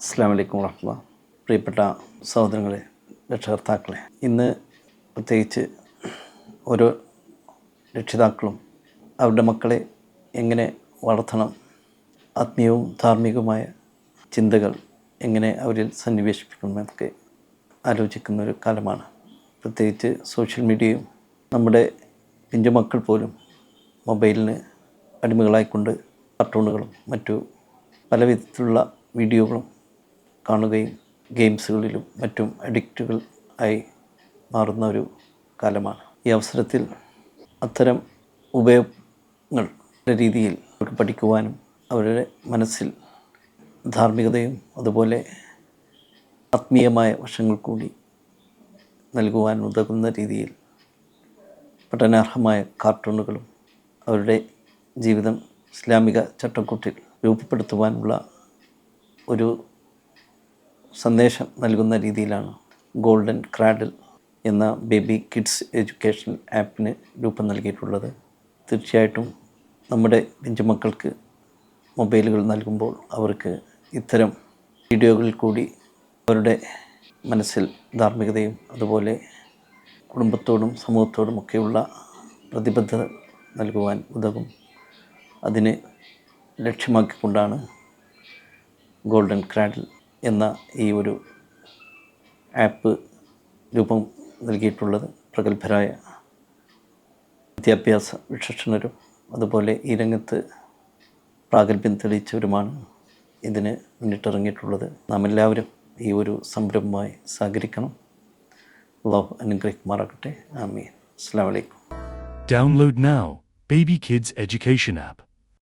അസ്സലാമു അലൈക്കും വറഹ്മത്തുള്ളാ. പ്രിയപ്പെട്ട സഹോദരങ്ങളെ, രക്ഷകർത്താക്കളെ, ഇന്ന് പ്രത്യേകിച്ച് ഓരോ രക്ഷിതാക്കളും അവരുടെ മക്കളെ എങ്ങനെ വളർത്തണം, ആത്മീയവും ധാർമ്മികവുമായ ചിന്തകൾ എങ്ങനെ അവരിൽ സന്നിവേശിപ്പിക്കണമെന്നൊക്കെ ആലോചിക്കുന്നൊരു കാലമാണ്. പ്രത്യേകിച്ച് സോഷ്യൽ മീഡിയയും നമ്മുടെ പിഞ്ചുമക്കൾ പോലും മൊബൈലിന് അടിമകളായിക്കൊണ്ട് കാർട്ടൂണുകളും മറ്റു പല വിധത്തിലുള്ള വീഡിയോകളും കാണുകയും ഗെയിംസുകളിലും മറ്റും അഡിക്റ്റുകൾ ആയി മാറുന്ന ഒരു കാലമാണ്. ഈ അവസരത്തിൽ അത്തരം ഉപയോഗങ്ങൾ രീതിയിൽ അവർക്ക് പഠിക്കുവാനും അവരുടെ മനസ്സിൽ ധാർമ്മികതയും അതുപോലെ ആത്മീയമായ വശങ്ങൾ കൂടി നൽകുവാൻ ഉതകുന്ന രീതിയിൽ പഠനാർഹമായ കാർട്ടൂണുകളും അവരുടെ ജീവിതം ഇസ്ലാമിക ചട്ടക്കൂട്ടിൽ രൂപപ്പെടുത്തുവാനുള്ള ഒരു സന്ദേശം നൽകുന്ന രീതിയിലാണ് ഗോൾഡൻ ക്രാഡിൽ എന്ന ബേബി കിഡ്സ് എഡ്യൂക്കേഷൻ ആപ്പിന് രൂപം നൽകിയിട്ടുള്ളത്. തീർച്ചയായിട്ടും നമ്മുടെ പിഞ്ചുമക്കൾക്ക് മൊബൈലുകൾ നൽകുമ്പോൾ അവർക്ക് ഇത്തരം വീഡിയോകളിൽ കൂടി അവരുടെ മനസ്സിൽ ധാർമ്മികതയും അതുപോലെ കുടുംബത്തോടും സമൂഹത്തോടും ഒക്കെയുള്ള പ്രതിബദ്ധത നൽകുവാൻ ഉതകും. അതിനെ ലക്ഷ്യമാക്കിക്കൊണ്ടാണ് ഗോൾഡൻ ക്രാഡിൽ എന്ന ഈ ഒരു ആപ്പ് രൂപം നൽകിയിട്ടുള്ളത്. പ്രഗത്ഭരായ വിദ്യാഭ്യാസ വിചക്ഷണരും അതുപോലെ ഈ രംഗത്ത് പ്രാഗൽഭ്യം തെളിയിച്ചവരുമാണ് ഇതിന് മുന്നിട്ടിറങ്ങിയിട്ടുള്ളത്. നാം എല്ലാവരും ഈ ഒരു സംരംഭമായി സഹകരിക്കണം. അല്ലാഹു അനുഗ്രഹിക്കുമാറാകട്ടെ. ആമീൻ. അസ്സലാമു അലൈക്കും. Download now Baby Kids Education app.